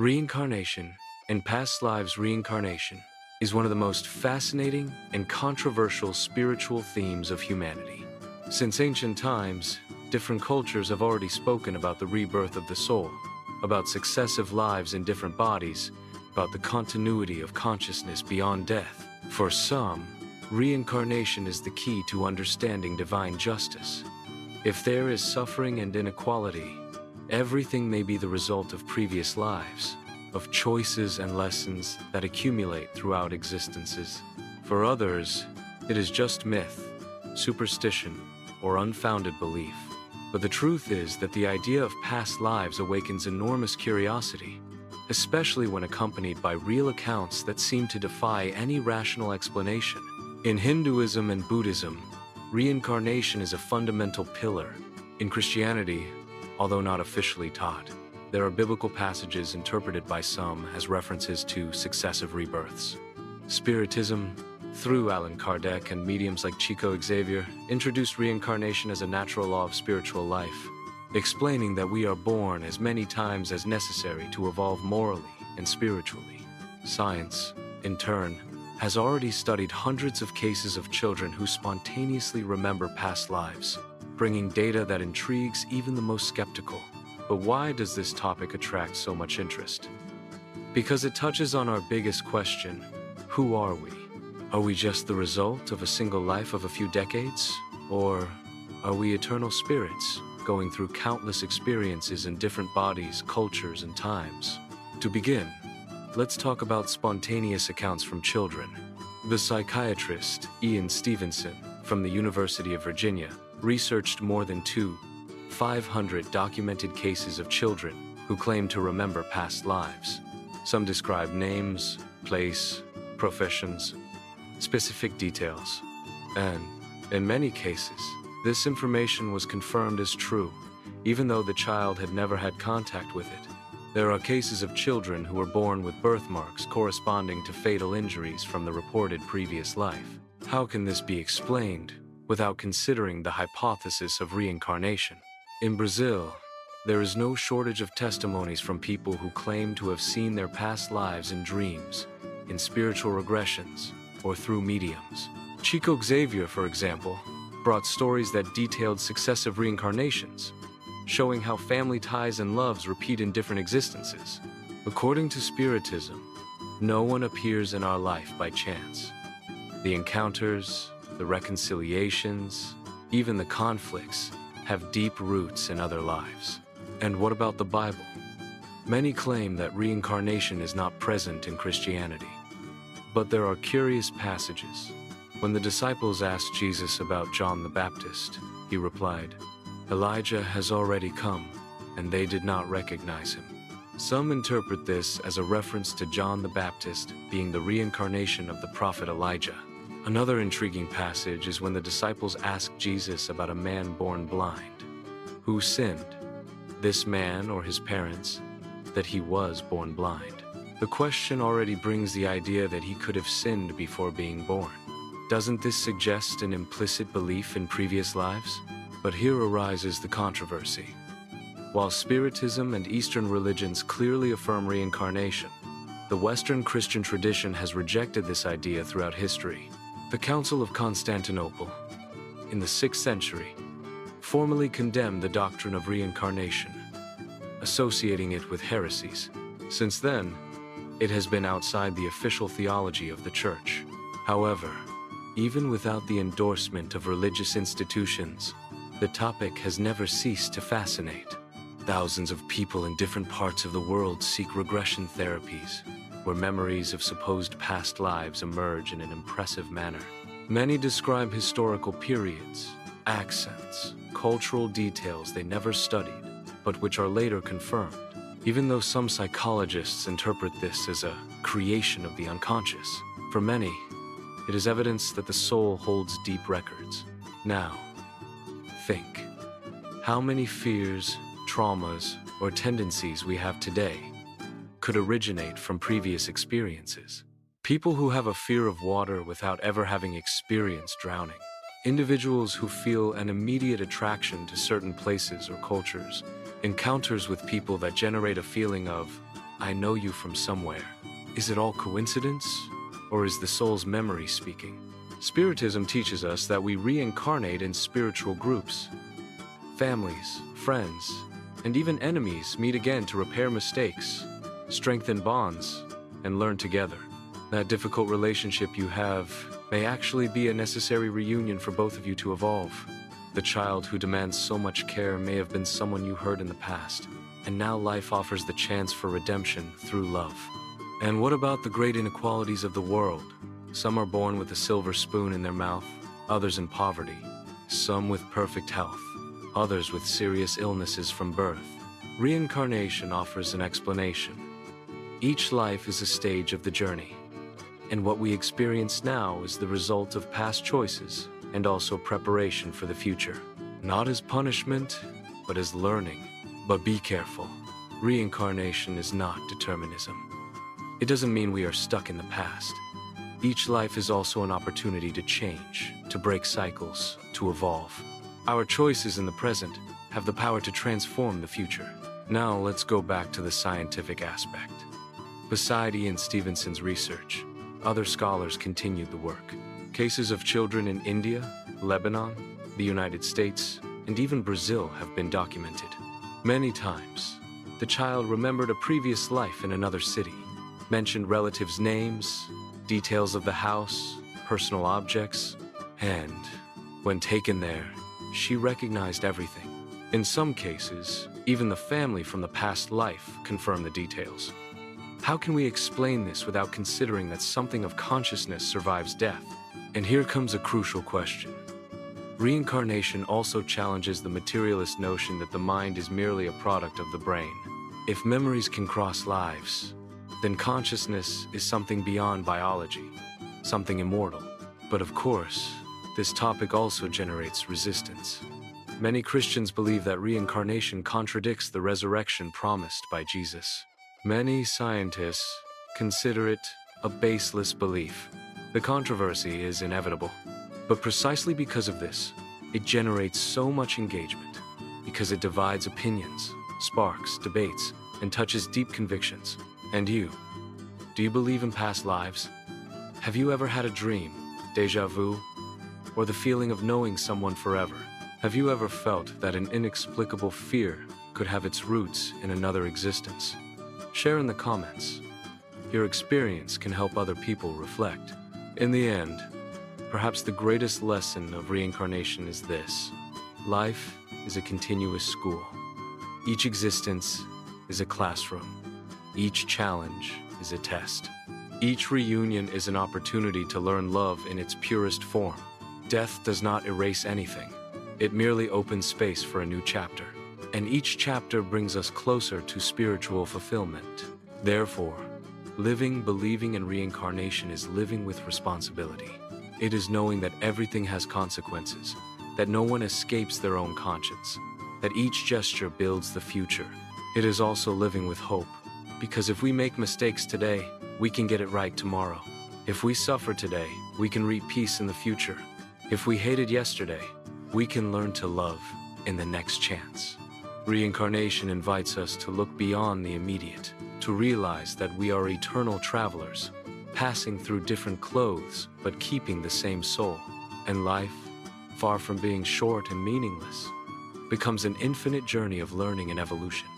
Reincarnation and past lives reincarnation is one of the most fascinating and controversial spiritual themes of humanity. Since ancient times, different cultures have already spoken about the rebirth of the soul, about successive lives in different bodies, about the continuity of consciousness beyond death. For some, reincarnation is the key to understanding divine justice. If there is suffering and inequality, everything may be the result of previous lives, of choices and lessons that accumulate throughout existences. For others, it is just myth, superstition, or unfounded belief. But the truth is that the idea of past lives awakens enormous curiosity, especially when accompanied by real accounts that seem to defy any rational explanation. In Hinduism and Buddhism, reincarnation is a fundamental pillar. In Christianity, although not officially taught, there are biblical passages interpreted by some as references to successive rebirths. Spiritism, through Allan Kardec and mediums like Chico Xavier, introduced reincarnation as a natural law of spiritual life, explaining that we are born as many times as necessary to evolve morally and spiritually. Science, in turn, has already studied hundreds of cases of children who spontaneously remember past lives, bringing data that intrigues even the most skeptical. But why does this topic attract so much interest? Because it touches on our biggest question: who are we? Are we just the result of a single life of a few decades? Or are we eternal spirits, going through countless experiences in different bodies, cultures, and times? To begin, let's talk about spontaneous accounts from children. The psychiatrist Ian Stevenson from the University of Virginia researched more than 500 documented cases of children who claim to remember past lives. Some describe names, place, professions, specific details, and, in many cases, this information was confirmed as true, even though the child had never had contact with it. There are cases of children who were born with birthmarks corresponding to fatal injuries from the reported previous life. How can this be explained without considering the hypothesis of reincarnation? In Brazil, there is no shortage of testimonies from people who claim to have seen their past lives in dreams, in spiritual regressions, or through mediums. Chico Xavier, for example, brought stories that detailed successive reincarnations, showing how family ties and loves repeat in different existences. According to Spiritism, no one appears in our life by chance. The encounters, the reconciliations, even the conflicts have deep roots in other lives. And what about the Bible? Many claim that reincarnation is not present in Christianity. But there are curious passages. When the disciples asked Jesus about John the Baptist, he replied, "Elijah has already come, and they did not recognize him." Some interpret this as a reference to John the Baptist being the reincarnation of the prophet Elijah. Another intriguing passage is when the disciples asked Jesus about a man born blind. Who sinned, this man or his parents, that he was born blind? The question already brings the idea that he could have sinned before being born. Doesn't this suggest an implicit belief in previous lives? But here arises the controversy. While Spiritism and Eastern religions clearly affirm reincarnation, the Western Christian tradition has rejected this idea throughout history. The Council of Constantinople, in the 6th century, formally condemned the doctrine of reincarnation, associating it with heresies. Since then, it has been outside the official theology of the Church. However, even without the endorsement of religious institutions, the topic has never ceased to fascinate. Thousands of people in different parts of the world seek regression therapies, where memories of supposed past lives emerge in an impressive manner. Many describe historical periods, accents, cultural details they never studied, but which are later confirmed. Even though some psychologists interpret this as a creation of the unconscious, for many, it is evidence that the soul holds deep records. Now, think. How many fears, traumas, or tendencies we have today could originate from previous experiences? People who have a fear of water without ever having experienced drowning. Individuals who feel an immediate attraction to certain places or cultures. Encounters with people that generate a feeling of I know you from somewhere. Is it all coincidence? Or is the soul's memory speaking? Spiritism teaches us that we reincarnate in spiritual groups. Families, friends, and even enemies meet again to repair mistakes, strengthen bonds, and learn together. That difficult relationship you have may actually be a necessary reunion for both of you to evolve. The child who demands so much care may have been someone you hurt in the past, and now life offers the chance for redemption through love. And what about the great inequalities of the world? Some are born with a silver spoon in their mouth, others in poverty, some with perfect health, others with serious illnesses from birth. Reincarnation offers an explanation. Each life is a stage of the journey, and what we experience now is the result of past choices and also preparation for the future. Not as punishment, but as learning. But be careful. Reincarnation is not determinism. It doesn't mean we are stuck in the past. Each life is also an opportunity to change, to break cycles, to evolve. Our choices in the present have the power to transform the future. Now let's go back to the scientific aspect. Beside Ian Stevenson's research, other scholars continued the work. Cases of children in India, Lebanon, the United States, and even Brazil have been documented. Many times, the child remembered a previous life in another city, mentioned relatives' names, details of the house, personal objects, and when taken there, she recognized everything. In some cases, even the family from the past life confirmed the details. How can we explain this without considering that something of consciousness survives death? And here comes a crucial question. Reincarnation also challenges the materialist notion that the mind is merely a product of the brain. If memories can cross lives, then consciousness is something beyond biology, something immortal. But of course, this topic also generates resistance. Many Christians believe that reincarnation contradicts the resurrection promised by Jesus. Many scientists consider it a baseless belief. The controversy is inevitable. But precisely because of this, it generates so much engagement, because it divides opinions, sparks debates, and touches deep convictions. And you? Do you believe in past lives? Have you ever had a dream, déjà vu, or the feeling of knowing someone forever? Have you ever felt that an inexplicable fear could have its roots in another existence? Share in the comments. Your experience can help other people reflect. In the end, perhaps the greatest lesson of reincarnation is this: life is a continuous school. Each existence is a classroom. Each challenge is a test. Each reunion is an opportunity to learn love in its purest form. Death does not erase anything. It merely opens space for a new chapter. And each chapter brings us closer to spiritual fulfillment. Therefore, living, believing in reincarnation is living with responsibility. It is knowing that everything has consequences, that no one escapes their own conscience, that each gesture builds the future. It is also living with hope, because if we make mistakes today, we can get it right tomorrow. If we suffer today, we can reap peace in the future. If we hated yesterday, we can learn to love in the next chance. Reincarnation invites us to look beyond the immediate, to realize that we are eternal travelers, passing through different clothes, but keeping the same soul. And life, far from being short and meaningless, becomes an infinite journey of learning and evolution.